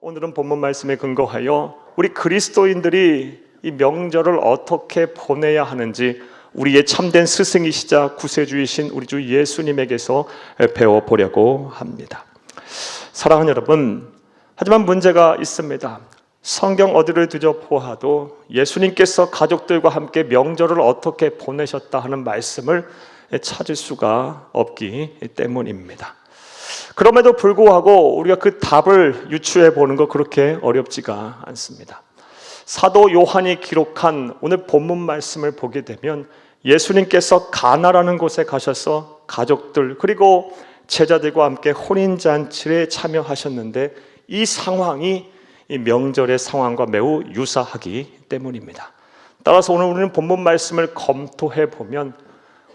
오늘은 본문 말씀에 근거하여 우리 그리스도인들이 이 명절을 어떻게 보내야 하는지 우리의 참된 스승이시자 구세주이신 우리 주 예수님에게서 배워보려고 합니다. 사랑하는 여러분, 하지만 문제가 있습니다. 성경 어디를 뒤져 보아도 예수님께서 가족들과 함께 명절을 어떻게 보내셨다 하는 말씀을 찾을 수가 없기 때문입니다. 그럼에도 불구하고 우리가 그 답을 유추해 보는 거 그렇게 어렵지가 않습니다. 사도 요한이 기록한 오늘 본문 말씀을 보게 되면 예수님께서 가나라는 곳에 가셔서 가족들 그리고 제자들과 함께 혼인잔치에 참여하셨는데 이 상황이 이 명절의 상황과 매우 유사하기 때문입니다. 따라서 오늘 우리는 본문 말씀을 검토해 보면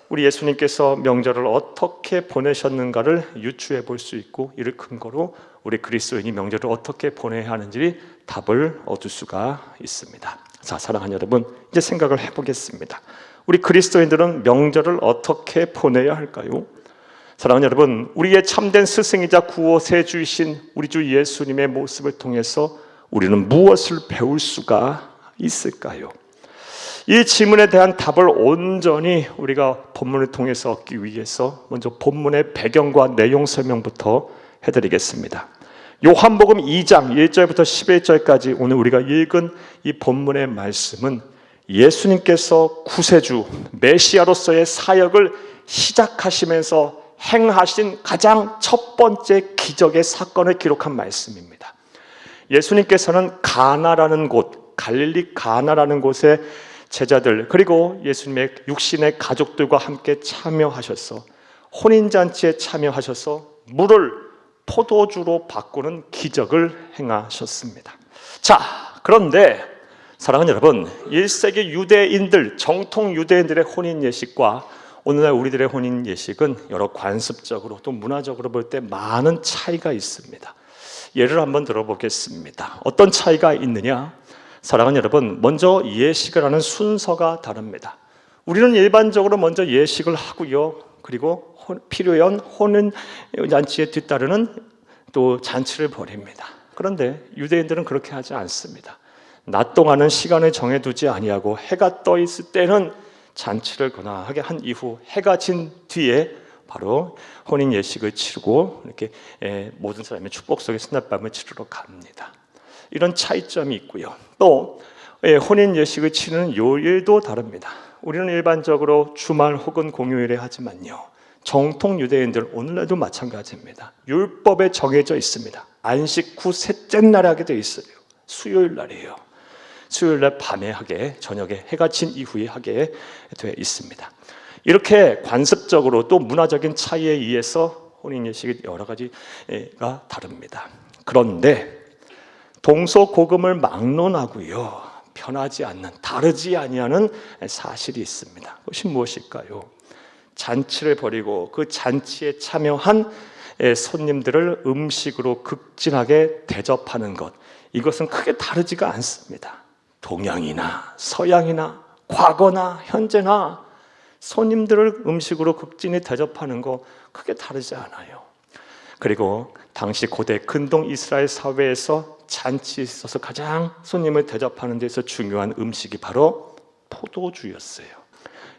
우리 예수님께서 명절을 어떻게 보내셨는가를 유추해 볼 수 있고 이를 근거로 우리 그리스도인이 명절을 어떻게 보내야 하는지 답을 얻을 수가 있습니다. 자, 사랑하는 여러분, 이제 생각을 해보겠습니다. 우리 그리스도인들은 명절을 어떻게 보내야 할까요? 사랑하는 여러분, 우리의 참된 스승이자 구원세주이신 우리 주 예수님의 모습을 통해서 우리는 무엇을 배울 수가 있을까요? 이 질문에 대한 답을 온전히 우리가 본문을 통해서 얻기 위해서 먼저 본문의 배경과 내용 설명부터 해드리겠습니다. 요한복음 2장 1절부터 11절까지 오늘 우리가 읽은 이 본문의 말씀은 예수님께서 구세주, 메시아로서의 사역을 시작하시면서 행하신 가장 첫 번째 기적의 사건을 기록한 말씀입니다. 예수님께서는 가나라는 곳, 갈릴리 가나라는 곳에 제자들 그리고 예수님의 육신의 가족들과 함께 참여하셔서 혼인잔치에 참여하셔서 물을 포도주로 바꾸는 기적을 행하셨습니다. 자, 그런데 사랑하는 여러분, 1세기 유대인들, 정통 유대인들의 혼인 예식과 오늘날 우리들의 혼인 예식은 여러 관습적으로 또 문화적으로 볼 때 많은 차이가 있습니다. 예를 한번 들어보겠습니다. 어떤 차이가 있느냐? 사랑하는 여러분, 먼저 예식을 하는 순서가 다릅니다. 우리는 일반적으로 먼저 예식을 하고요. 그리고 필요한 혼인잔치에 뒤따르는 또 잔치를 벌입니다. 그런데 유대인들은 그렇게 하지 않습니다. 낮 동안은 시간을 정해두지 아니하고 해가 떠 있을 때는 잔치를 거나하게 한 이후 해가 진 뒤에 바로 혼인 예식을 치르고 이렇게 모든 사람의 축복 속에 수납밤을 치르러 갑니다. 이런 차이점이 있고요. 또 혼인 예식을 치르는 요일도 다릅니다. 우리는 일반적으로 주말 혹은 공휴일에 하지만요. 정통 유대인들 오늘날도 마찬가지입니다. 율법에 정해져 있습니다. 안식 후 셋째 날에 하게 되어 있어요. 수요일 날이에요. 수요일 날 밤에 하게, 저녁에 해가 진 이후에 하게 되어 있습니다. 이렇게 관습적으로 또 문화적인 차이에 의해서 혼인 예식이 여러 가지가 다릅니다. 그런데 동서고금을 막론하고요, 변하지 않는, 다르지 아니하는 사실이 있습니다. 그것이 무엇일까요? 잔치를 벌이고 그 잔치에 참여한 손님들을 음식으로 극진하게 대접하는 것, 이것은 크게 다르지가 않습니다. 동양이나 서양이나 과거나 현재나 손님들을 음식으로 극진히 대접하는 거 크게 다르지 않아요. 그리고 당시 고대 근동 이스라엘 사회에서 잔치에 있어서 가장 손님을 대접하는 데서 중요한 음식이 바로 포도주였어요.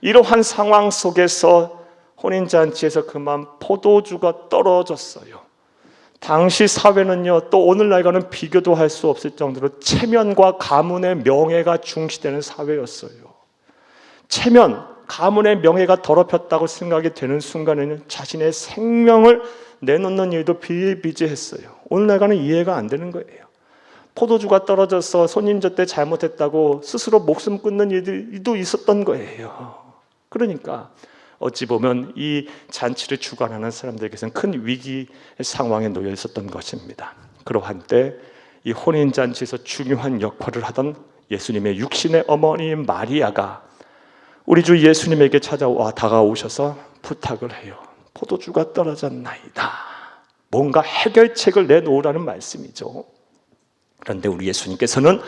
이러한 상황 속에서 혼인잔치에서 그만 포도주가 떨어졌어요. 당시 사회는요, 또 오늘날과는 비교도 할 수 없을 정도로 체면과 가문의 명예가 중시되는 사회였어요. 체면, 가문의 명예가 더럽혔다고 생각이 되는 순간에는 자신의 생명을 내놓는 일도 비일비재했어요. 오늘날과는 이해가 안 되는 거예요. 포도주가 떨어져서 손님 젖대 잘못했다고 스스로 목숨 끊는 일도 있었던 거예요. 그러니까 어찌 보면 이 잔치를 주관하는 사람들에게서는 큰 위기 상황에 놓여 있었던 것입니다. 그러한 때 이 혼인잔치에서 중요한 역할을 하던 예수님의 육신의 어머니인 마리아가 우리 주 예수님에게 다가오셔서 부탁을 해요. 포도주가 떨어졌나이다. 뭔가 해결책을 내놓으라는 말씀이죠. 그런데 우리 예수님께서는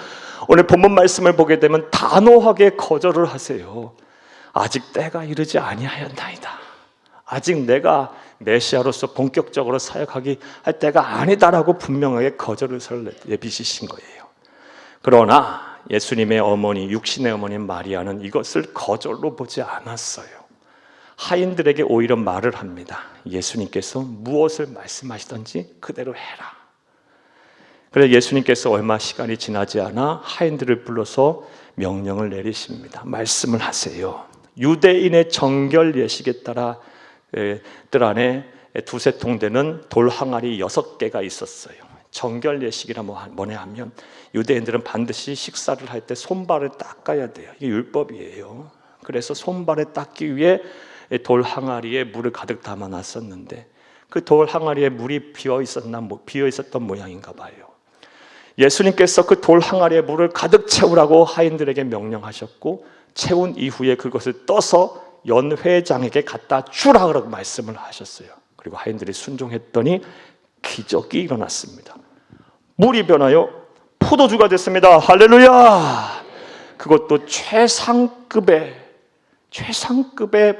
오늘 본문 말씀을 보게 되면 단호하게 거절을 하세요. 아직 때가 이르지 아니하였나이다. 아직 내가 메시아로서 본격적으로 사역하기 할 때가 아니다라고 분명하게 거절을 내비치신 거예요. 그러나 예수님의 어머니, 육신의 어머니 마리아는 이것을 거절로 보지 않았어요. 하인들에게 오히려 말을 합니다. 예수님께서 무엇을 말씀하시던지 그대로 해라. 그래서 예수님께서 얼마 시간이 지나지 않아 하인들을 불러서 명령을 내리십니다. 말씀을 하세요. 유대인의 정결 예식에 따라 뜰 안에 두세 통 되는 돌 항아리 6개가 있었어요. 정결 예식이란 뭐냐 하면 유대인들은 반드시 식사를 할 때 손발을 닦아야 돼요. 이게 율법이에요. 그래서 손발을 닦기 위해 돌 항아리에 물을 가득 담아 놨었는데 그 돌 항아리에 물이 비어 있었던 모양인가 봐요. 예수님께서 그 돌 항아리에 물을 가득 채우라고 하인들에게 명령하셨고, 채운 이후에 그것을 떠서 연회장에게 갖다 주라고 말씀을 하셨어요. 그리고 하인들이 순종했더니 기적이 일어났습니다. 물이 변하여 포도주가 됐습니다. 할렐루야! 그것도 최상급의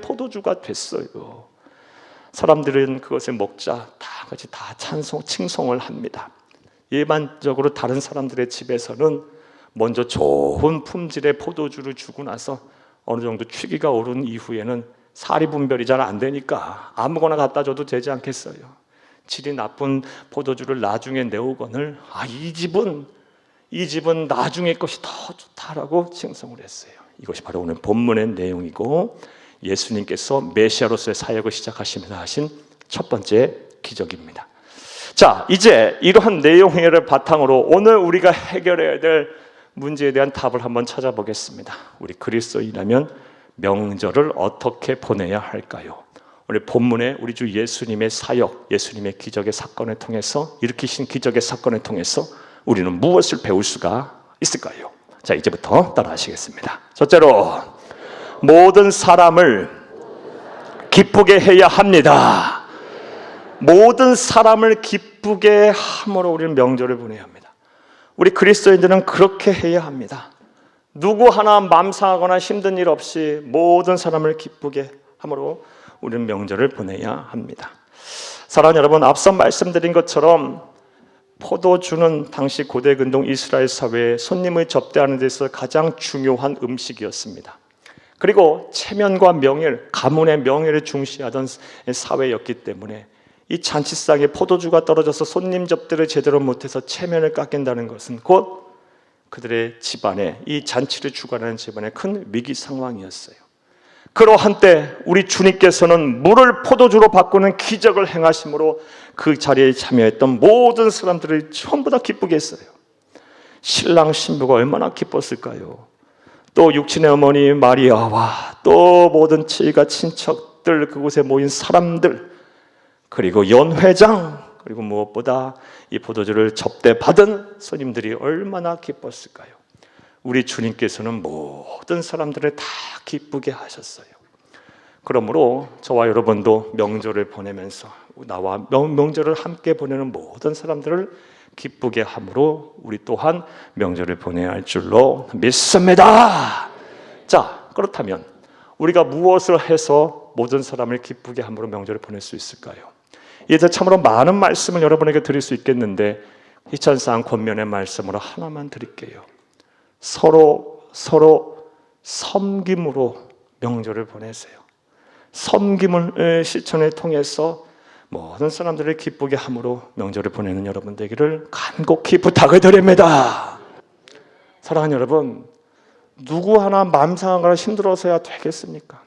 포도주가 됐어요. 사람들은 그것을 먹자 다 같이 다 칭송을 합니다. 일반적으로 다른 사람들의 집에서는 먼저 좋은 품질의 포도주를 주고 나서 어느 정도 취기가 오른 이후에는 사리 분별이 잘 안 되니까 아무거나 갖다 줘도 되지 않겠어요. 질이 나쁜 포도주를 나중에 내오거늘 이 집은 나중에 것이 더 좋다라고 칭송을 했어요. 이것이 바로 오늘 본문의 내용이고 예수님께서 메시아로서의 사역을 시작하시면서 하신 첫 번째 기적입니다. 자, 이제 이러한 내용을 바탕으로 오늘 우리가 해결해야 될 문제에 대한 답을 한번 찾아보겠습니다. 우리 그리스도인이라면 명절을 어떻게 보내야 할까요? 오늘 본문에 우리 주 예수님의 사역, 예수님의 기적의 사건을 통해서, 일으키신 기적의 사건을 통해서 우리는 무엇을 배울 수가 있을까요? 자, 이제부터 따라하시겠습니다. 첫째로, 모든 사람을 기쁘게 해야 합니다. 모든 사람을 기쁘게 함으로 우리는 명절을 보내야 합니다. 우리 그리스도인들은 그렇게 해야 합니다. 누구 하나 맘 상하거나 힘든 일 없이 모든 사람을 기쁘게 함으로 우리는 명절을 보내야 합니다. 사랑하는 여러분, 앞서 말씀드린 것처럼 포도주는 당시 고대 근동 이스라엘 사회에 손님을 접대하는 데 있어서 가장 중요한 음식이었습니다. 그리고 체면과 명예, 가문의 명예를 중시하던 사회였기 때문에 이 잔치상에 포도주가 떨어져서 손님 접대를 제대로 못해서 체면을 깎인다는 것은 곧 그들의 집안에, 이 잔치를 주관하는 집안의 큰 위기 상황이었어요. 그러한 때 우리 주님께서는 물을 포도주로 바꾸는 기적을 행하심으로 그 자리에 참여했던 모든 사람들을 전부 다 기쁘게 했어요. 신랑 신부가 얼마나 기뻤을까요? 또 육친의 어머니 마리아와 또 모든 칠가 친척들, 그곳에 모인 사람들, 그리고 연회장, 그리고 무엇보다 이 포도주를 접대받은 손님들이 얼마나 기뻤을까요? 우리 주님께서는 모든 사람들을 다 기쁘게 하셨어요. 그러므로 저와 여러분도 명절을 보내면서 나와 명절을 함께 보내는 모든 사람들을 기쁘게 함으로 우리 또한 명절을 보내야 할 줄로 믿습니다. 자, 그렇다면 우리가 무엇을 해서 모든 사람을 기쁘게 함으로 명절을 보낼 수 있을까요? 이제 참으로 많은 말씀을 여러분에게 드릴 수 있겠는데 희찬상 권면의 말씀으로 하나만 드릴게요. 서로 섬김으로 명절을 보내세요. 섬김을 실천을 통해서 모든 사람들을 기쁘게 함으로 명절을 보내는 여러분 되기를 간곡히 부탁을 드립니다. 사랑하는 여러분, 누구 하나 마음 상하거나 힘들어서야 되겠습니까?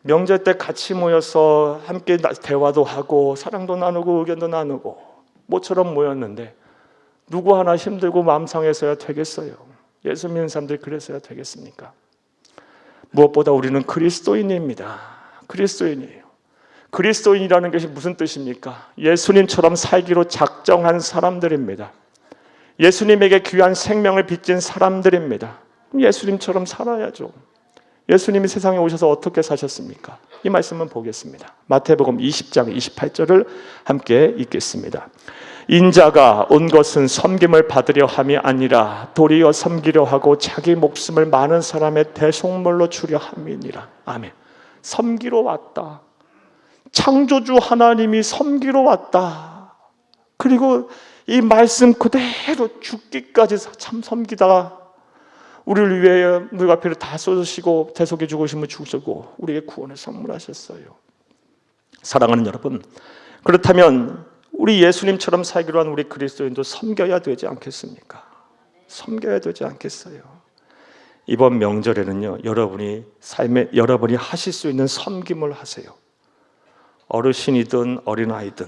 명절 때 같이 모여서 함께 대화도 하고 사랑도 나누고 의견도 나누고 모처럼 모였는데 누구 하나 힘들고 마음 상해서야 되겠어요? 예수 믿는 사람들이 그래서야 되겠습니까? 무엇보다 우리는 그리스도인입니다. 그리스도인이에요. 그리스도인이라는 것이 무슨 뜻입니까? 예수님처럼 살기로 작정한 사람들입니다. 예수님에게 귀한 생명을 빚진 사람들입니다. 예수님처럼 살아야죠. 예수님이 세상에 오셔서 어떻게 사셨습니까? 이 말씀은 보겠습니다. 마태복음 20장 28절을 함께 읽겠습니다. 인자가 온 것은 섬김을 받으려 함이 아니라 도리어 섬기려 하고 자기 목숨을 많은 사람의 대속물로 주려 함이니라. 아멘. 섬기러 왔다. 창조주 하나님이 섬기러 왔다. 그리고 이 말씀 그대로 죽기까지 참 섬기다가 우리를 위해 누가 피를 다 쏟으시고 대속해 주시면 죽으시고 우리에게 구원을 선물하셨어요. 사랑하는 여러분, 그렇다면 우리 예수님처럼 살기로 한 우리 그리스도인도 섬겨야 되지 않겠습니까? 섬겨야 되지 않겠어요? 이번 명절에는요, 여러분이 하실 수 있는 섬김을 하세요. 어르신이든 어린아이든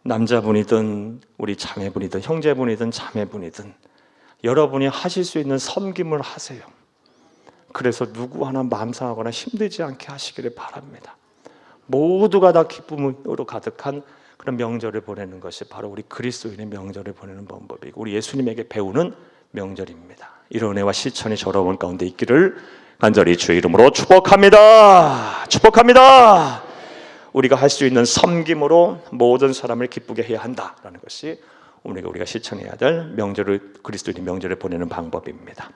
남자분이든 우리 자매분이든 형제분이든 자매분이든 여러분이 하실 수 있는 섬김을 하세요. 그래서 누구 하나 마음 상하거나 힘들지 않게 하시기를 바랍니다. 모두가 다 기쁨으로 가득한 그런 명절을 보내는 것이 바로 우리 그리스도인의 명절을 보내는 방법이고 우리 예수님에게 배우는 명절입니다. 이런 은혜와 실천이 여러분 가운데 있기를 간절히 주의 이름으로 축복합니다. 축복합니다. 우리가 할 수 있는 섬김으로 모든 사람을 기쁘게 해야 한다라는 것이 우리가 실천해야 될 그리스도인의 명절을 보내는 방법입니다.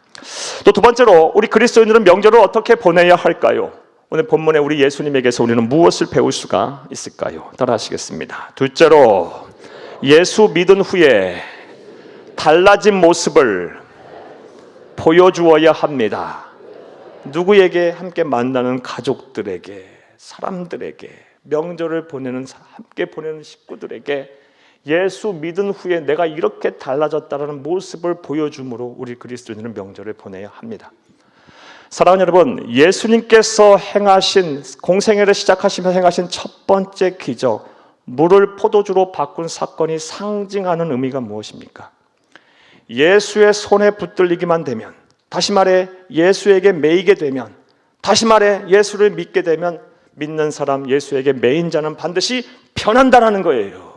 또 두 번째로 우리 그리스도인들은 명절을 어떻게 보내야 할까요? 오늘 본문에 우리 예수님에게서 우리는 무엇을 배울 수가 있을까요? 따라하시겠습니다. 둘째로 예수 믿은 후에 달라진 모습을 보여주어야 합니다. 누구에게? 함께 만나는 가족들에게, 사람들에게, 명절을 함께 보내는 식구들에게 예수 믿은 후에 내가 이렇게 달라졌다는 모습을 보여줌으로 우리 그리스도인은 명절을 보내야 합니다. 사랑하는 여러분, 예수님께서 공생애를 시작하시면서 행하신 첫 번째 기적, 물을 포도주로 바꾼 사건이 상징하는 의미가 무엇입니까? 예수의 손에 붙들리기만 되면, 다시 말해 예수에게 매이게 되면, 다시 말해 예수를 믿게 되면 믿는 사람, 예수에게 매인 자는 반드시 변한다는 거예요.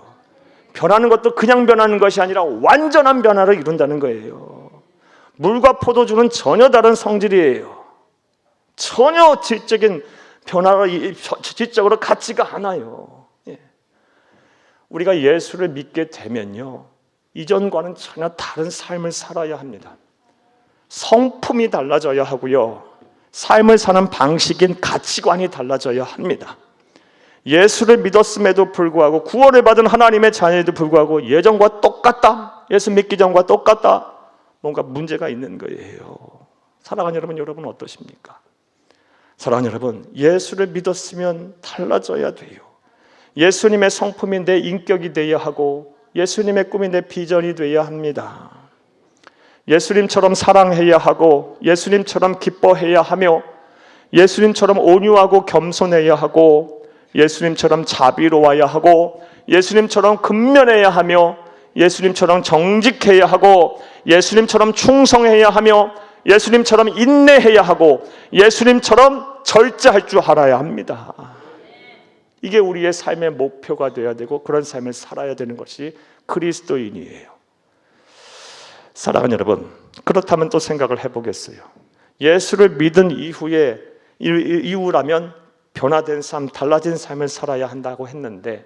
변하는 것도 그냥 변하는 것이 아니라 완전한 변화를 이룬다는 거예요. 물과 포도주는 전혀 다른 성질이에요. 전혀 질적인 변화가 질적으로 같지가 않아요. 우리가 예수를 믿게 되면요, 이전과는 전혀 다른 삶을 살아야 합니다. 성품이 달라져야 하고요, 삶을 사는 방식인 가치관이 달라져야 합니다. 예수를 믿었음에도 불구하고 구원을 받은 하나님의 자녀에도 불구하고 예전과 똑같다, 예수 믿기 전과 똑같다, 뭔가 문제가 있는 거예요. 사랑하는 여러분 어떠십니까? 사랑하는 여러분, 예수를 믿었으면 달라져야 돼요. 예수님의 성품이 내 인격이 되어야 하고 예수님의 꿈이 내 비전이 되어야 합니다. 예수님처럼 사랑해야 하고 예수님처럼 기뻐해야 하며 예수님처럼 온유하고 겸손해야 하고 예수님처럼 자비로워야 하고 예수님처럼 근면해야 하며 예수님처럼 정직해야 하고 예수님처럼 충성해야 하며 예수님처럼 인내해야 하고 예수님처럼 절제할 줄 알아야 합니다. 이게 우리의 삶의 목표가 되어야 되고 그런 삶을 살아야 되는 것이 그리스도인이에요. 사랑하는 여러분, 그렇다면 또 생각을 해보겠어요. 예수를 믿은 이후라면 변화된 삶, 달라진 삶을 살아야 한다고 했는데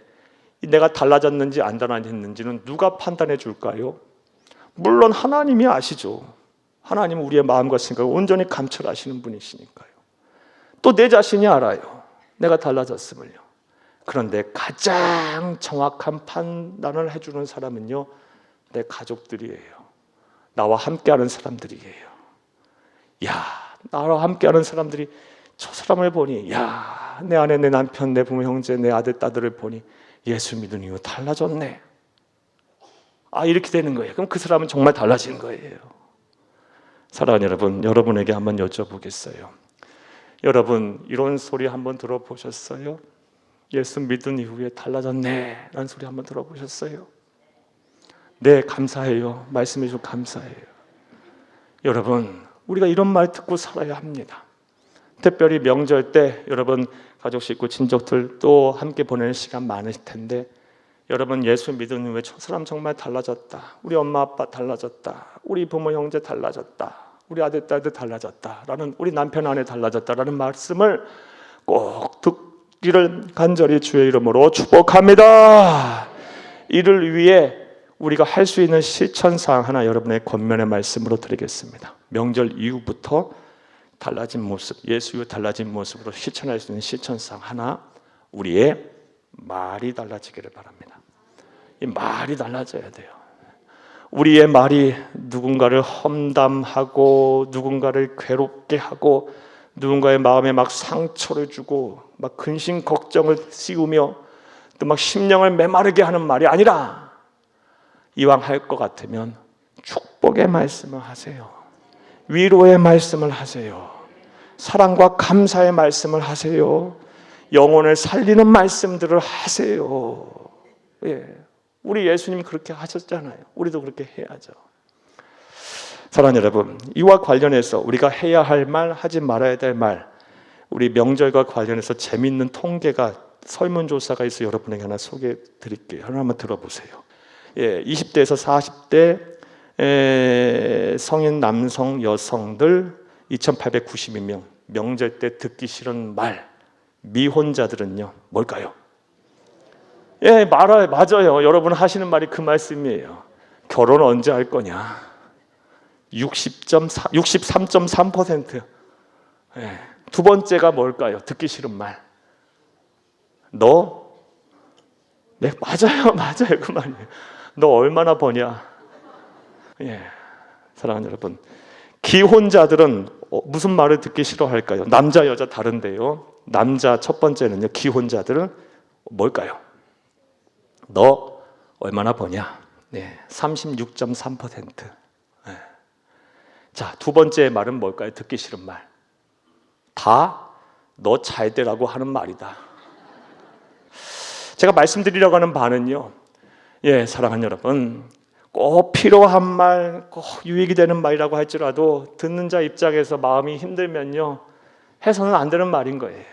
내가 달라졌는지 안 달라졌는지는 누가 판단해 줄까요? 물론 하나님이 아시죠. 하나님은 우리의 마음과 생각을 온전히 감찰하시는 분이시니까요. 또 내 자신이 알아요. 내가 달라졌음을요. 그런데 가장 정확한 판단을 해주는 사람은요, 내 가족들이에요. 나와 함께하는 사람들이에요. 나와 함께하는 사람들이 저 사람을 보니, 내 아내, 내 남편, 내 부모, 형제, 내 아들, 딸들을 보니 예수 믿은 이후 달라졌네. 이렇게 되는 거예요. 그럼 그 사람은 정말 달라지는 거예요. 사랑하는 여러분, 여러분에게 한번 여쭤보겠어요. 여러분, 이런 소리 한번 들어보셨어요? 예수 믿은 이후에 달라졌네 라는 소리 한번 들어보셨어요? 네, 감사해요. 말씀해 주셔서 감사해요. 여러분, 우리가 이런 말 듣고 살아야 합니다. 특별히 명절 때 여러분 가족, 식구, 친족들 또 함께 보내는 시간 많으실 텐데 여러분 예수 믿은 후에 저 사람 정말 달라졌다, 우리 엄마 아빠 달라졌다, 우리 부모 형제 달라졌다, 우리 아들 딸들 달라졌다라는, 우리 남편 아내 달라졌다라는 말씀을 꼭 듣기를 간절히 주의 이름으로 축복합니다. 이를 위해 우리가 할 수 있는 실천사항 하나 여러분의 권면의 말씀으로 드리겠습니다. 명절 이후부터 달라진 모습, 예수 이후 달라진 모습으로 실천할 수 있는 실천사항 하나 우리의 말이 달라지기를 바랍니다. 이 말이 달라져야 돼요. 우리의 말이 누군가를 험담하고 누군가를 괴롭게 하고 누군가의 마음에 막 상처를 주고 막 근심 걱정을 씌우며 또 막 심령을 메마르게 하는 말이 아니라 이왕 할 것 같으면 축복의 말씀을 하세요. 위로의 말씀을 하세요. 사랑과 감사의 말씀을 하세요. 영혼을 살리는 말씀들을 하세요. 예. 우리 예수님 그렇게 하셨잖아요. 우리도 그렇게 해야죠. 사랑하는 여러분, 이와 관련해서 우리가 해야 할 말, 하지 말아야 될 말, 우리 명절과 관련해서 재미있는 통계가 설문조사가 있어 여러분에게 하나 소개해 드릴게요. 한번 들어보세요. 예, 20대에서 40대 성인 남성 여성들 2,892명, 명절 때 듣기 싫은 말, 미혼자들은요 뭘까요? 예, 맞아요. 여러분 하시는 말이 그 말씀이에요. 결혼 언제 할 거냐? 63.3%. 예, 두 번째가 뭘까요? 듣기 싫은 말. 너? 네, 맞아요. 그 말이에요. 너 얼마나 버냐? 예, 사랑하는 여러분, 기혼자들은 무슨 말을 듣기 싫어할까요? 남자 여자 다른데요. 남자 첫 번째는요, 기혼자들은 뭘까요? 너 얼마나 버냐? 네, 36.3%. 네. 자, 두 번째 말은 뭘까요? 듣기 싫은 말. 다 너 잘 되라고 하는 말이다. 제가 말씀드리려고 하는 바는요, 예, 사랑하는 여러분, 꼭 필요한 말, 꼭 유익이 되는 말이라고 할지라도 듣는 자 입장에서 마음이 힘들면요, 해서는 안 되는 말인 거예요.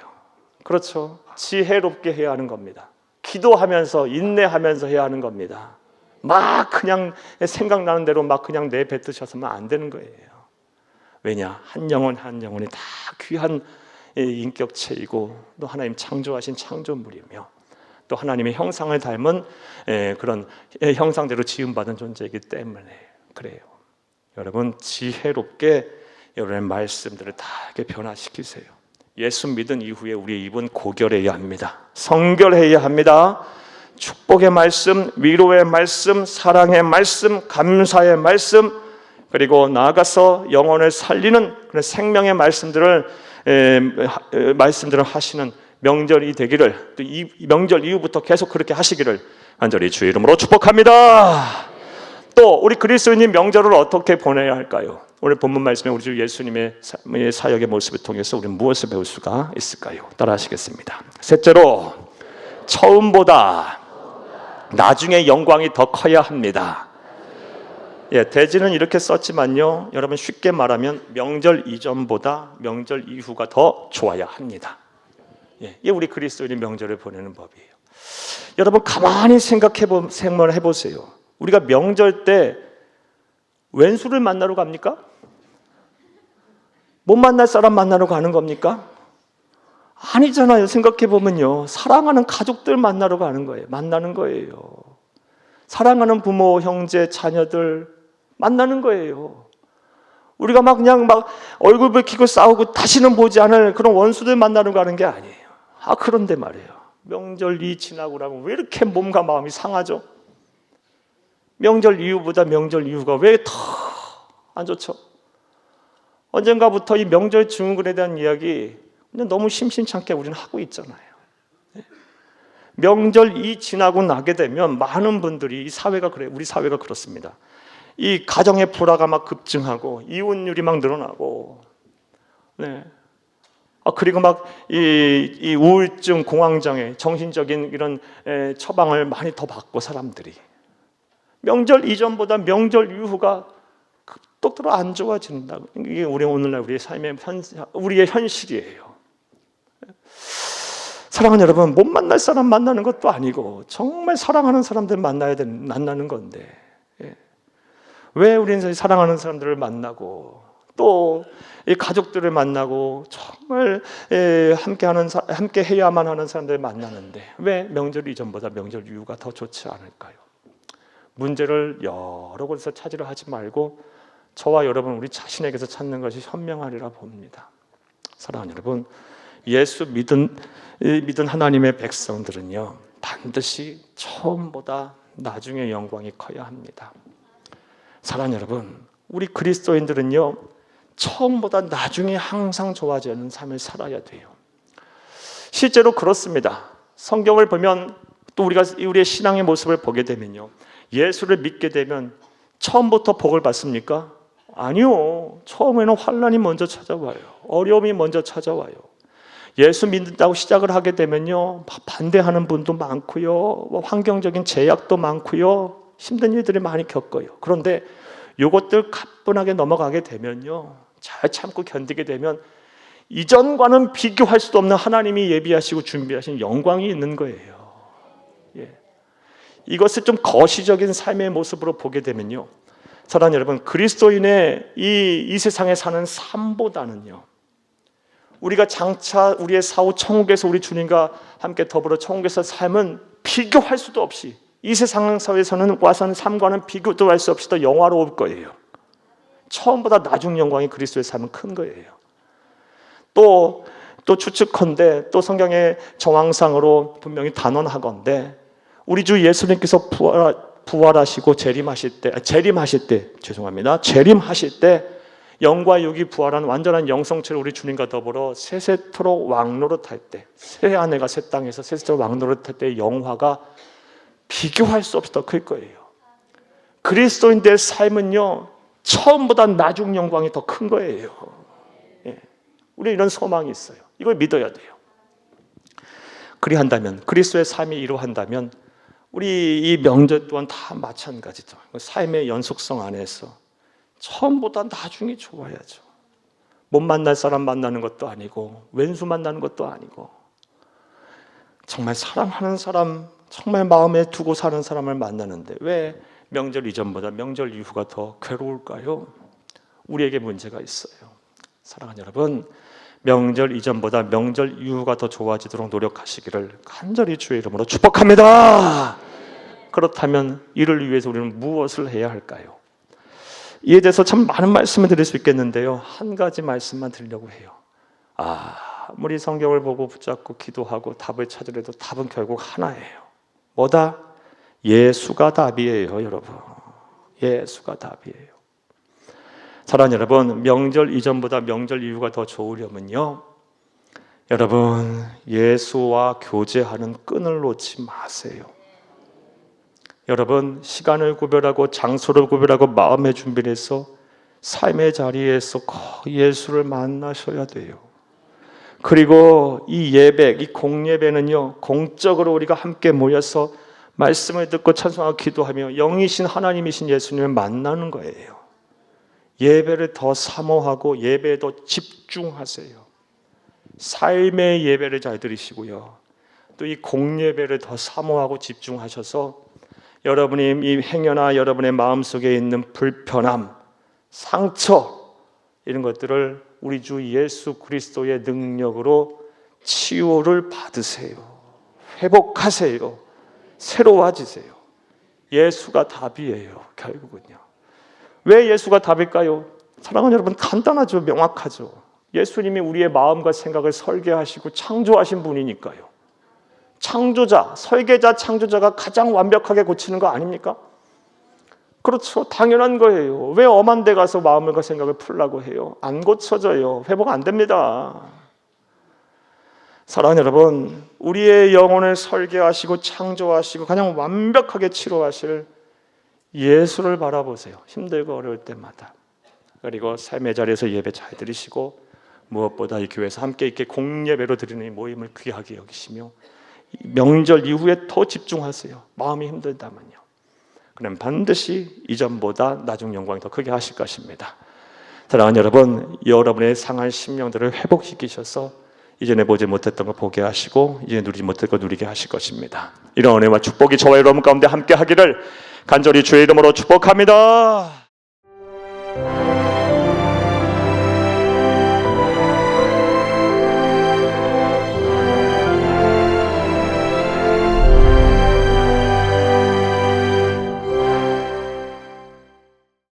그렇죠? 지혜롭게 해야 하는 겁니다. 기도하면서 인내하면서 해야 하는 겁니다. 막 그냥 생각나는 대로 막 그냥 내뱉으셔서는 안 되는 거예요. 왜냐? 한 영혼 한 영혼이 다 귀한 인격체이고 또 하나님 창조하신 창조물이며 또 하나님의 형상을 닮은 그런 형상대로 지음받은 존재이기 때문에 그래요. 여러분 지혜롭게 여러분의 말씀들을 다 이렇게 변화시키세요. 예수 믿은 이후에 우리의 입은 고결해야 합니다. 성결해야 합니다. 축복의 말씀, 위로의 말씀, 사랑의 말씀, 감사의 말씀, 그리고 나아가서 영혼을 살리는 그런 생명의 말씀들을 하시는 명절이 되기를, 또 이 명절 이후부터 계속 그렇게 하시기를 간절히 주의 이름으로 축복합니다. 또 우리 그리스도인이 명절을 어떻게 보내야 할까요? 오늘 본문 말씀에 우리 주 예수님의 사역의 모습을 통해서 우리는 무엇을 배울 수가 있을까요? 따라하시겠습니다. 셋째로, 처음보다 나중에 영광이 더 커야 합니다. 예, 대지는 이렇게 썼지만요, 여러분 쉽게 말하면 명절 이전보다 명절 이후가 더 좋아야 합니다. 예, 이게 우리 그리스도인이 명절을 보내는 법이에요. 여러분 가만히 생각해 보세요. 우리가 명절 때 왼수를 만나러 갑니까? 못 만날 사람 만나러 가는 겁니까? 아니잖아요. 생각해 보면요, 사랑하는 가족들 만나러 가는 거예요. 만나는 거예요. 사랑하는 부모, 형제, 자녀들 만나는 거예요. 우리가 막 그냥 막 얼굴 붉히고 싸우고 다시는 보지 않을 그런 원수들 만나러 가는 게 아니에요. 그런데 말이에요, 명절이 지나고 나면 왜 이렇게 몸과 마음이 상하죠? 명절 이후보다 명절 이후가 왜 더 안 좋죠? 언젠가부터 이 명절 증후군에 대한 이야기 그냥 너무 심심찮게 우리는 하고 있잖아요. 명절이 지나고 나게 되면 많은 분들이 이 사회가 그래요. 우리 사회가 그렇습니다. 이 가정의 불화가 막 급증하고 이혼율이 막 늘어나고, 네. 그리고 막 이 우울증, 공황장애, 정신적인 이런 처방을 많이 더 받고 사람들이 명절 이전보다 명절 이후가 급속도로 안 좋아진다. 이게 우리 오늘날 우리의 삶의 우리의 현실이에요. 사랑하는 여러분, 못 만날 사람 만나는 것도 아니고 정말 사랑하는 사람들 만나는 건데, 왜 우리는 사랑하는 사람들을 만나고 또 이 가족들을 만나고 정말 함께 해야만 하는 사람들을 만나는데 왜 명절 이전보다 명절 이후가 더 좋지 않을까요? 문제를 여러 곳에서 찾으려 하지 말고 저와 여러분 우리 자신에게서 찾는 것이 현명하리라 봅니다. 사랑하는 여러분, 예수 믿은 하나님의 백성들은요, 반드시 처음보다 나중에 영광이 커야 합니다. 사랑하는 여러분, 우리 그리스도인들은요, 처음보다 나중에 항상 좋아지는 삶을 살아야 돼요. 실제로 그렇습니다. 성경을 보면 또 우리가 우리의 신앙의 모습을 보게 되면요, 예수를 믿게 되면 처음부터 복을 받습니까? 아니요. 처음에는 환난이 먼저 찾아와요. 어려움이 먼저 찾아와요. 예수 믿는다고 시작을 하게 되면요, 반대하는 분도 많고요, 환경적인 제약도 많고요, 힘든 일들이 많이 겪어요. 그런데 이것들 가뿐하게 넘어가게 되면요, 잘 참고 견디게 되면 이전과는 비교할 수도 없는 하나님이 예비하시고 준비하신 영광이 있는 거예요. 예. 이것을 좀 거시적인 삶의 모습으로 보게 되면요, 사랑하는 여러분, 그리스도인의 이 세상에 사는 삶보다는요, 우리가 장차 우리의 사후 천국에서 우리 주님과 함께 더불어 천국에서 삶은 비교할 수도 없이, 이 세상 사회에서는 와서는 삶과는 비교도 할 수 없이 더 영화로울 거예요. 처음보다 나중 영광이 그리스도의 삶은 큰 거예요. 또 추측컨대, 또 성경의 정황상으로 분명히 단언하건대, 우리 주 예수님께서 부활하시고 재림하실 때 영과 육이 부활한 완전한 영성체로 우리 주님과 더불어 세세토록 왕노릇할 때, 새 하늘과 새 땅에서 세세토록 왕노릇할 때 영화가 비교할 수 없이 더 클 거예요. 그리스도인들의 삶은요, 처음보다 나중 영광이 더 큰 거예요. 예. 우리 이런 소망이 있어요. 이걸 믿어야 돼요. 그리한다면, 그리스도의 삶이 이루한다면 우리 이 명절 또한 다 마찬가지죠. 삶의 연속성 안에서 처음보다 나중이 좋아야죠. 못 만날 사람 만나는 것도 아니고, 왼수 만나는 것도 아니고, 정말 사랑하는 사람, 정말 마음에 두고 사는 사람을 만나는데 왜 명절 이전보다 명절 이후가 더 괴로울까요? 우리에게 문제가 있어요. 사랑하는 여러분, 명절 이전보다 명절 이후가 더 좋아지도록 노력하시기를 간절히 주의 이름으로 축복합니다. 그렇다면 이를 위해서 우리는 무엇을 해야 할까요? 이에 대해서 참 많은 말씀을 드릴 수 있겠는데요, 한 가지 말씀만 드리려고 해요. 아무리 성경을 보고 붙잡고 기도하고 답을 찾으려도 답은 결국 하나예요. 뭐다? 예수가 답이에요, 여러분. 예수가 답이에요. 사랑하는 여러분, 명절 이전보다 명절 이후가 더 좋으려면요, 여러분, 예수와 교제하는 끈을 놓지 마세요. 여러분, 시간을 구별하고 장소를 구별하고 마음의 준비를 해서 삶의 자리에서 예수를 만나셔야 돼요. 그리고 이 예배, 이 공예배는요, 공적으로 우리가 함께 모여서 말씀을 듣고 찬송하고 기도하며 영이신 하나님이신 예수님을 만나는 거예요. 예배를 더 사모하고 예배에 더 집중하세요. 삶의 예배를 잘 드리시고요, 또 이 공예배를 더 사모하고 집중하셔서 여러분이 이 행여나 여러분의 마음속에 있는 불편함, 상처, 이런 것들을 우리 주 예수 그리스도의 능력으로 치유를 받으세요. 회복하세요. 새로워지세요. 예수가 답이에요, 결국은요. 왜 예수가 답일까요? 사랑하는 여러분, 간단하죠. 명확하죠. 예수님이 우리의 마음과 생각을 설계하시고 창조하신 분이니까요. 창조자, 설계자, 창조자가 가장 완벽하게 고치는 거 아닙니까? 그렇죠. 당연한 거예요. 왜 엄한 데 가서 마음과 생각을 풀라고 해요? 안 고쳐져요. 회복 안 됩니다. 사랑하는 여러분, 우리의 영혼을 설계하시고 창조하시고 가장 완벽하게 치료하실 예수를 바라보세요. 힘들고 어려울 때마다. 그리고 삶의 자리에서 예배 잘 드리시고, 무엇보다 이 교회에서 함께 있게 공예배로 드리는 이 모임을 귀하게 여기시며 명절 이후에 더 집중하세요. 마음이 힘들다면요. 그럼 반드시 이전보다 나중 영광이 더 크게 하실 것입니다. 사랑하는 여러분, 여러분의 상한 심령들을 회복시키셔서 이전에 보지 못했던 거 보게 하시고 이제 누리지 못했던 거 누리게 하실 것입니다. 이런 은혜와 축복이 저와 여러분 가운데 함께 하기를 간절히 주의 이름으로 축복합니다.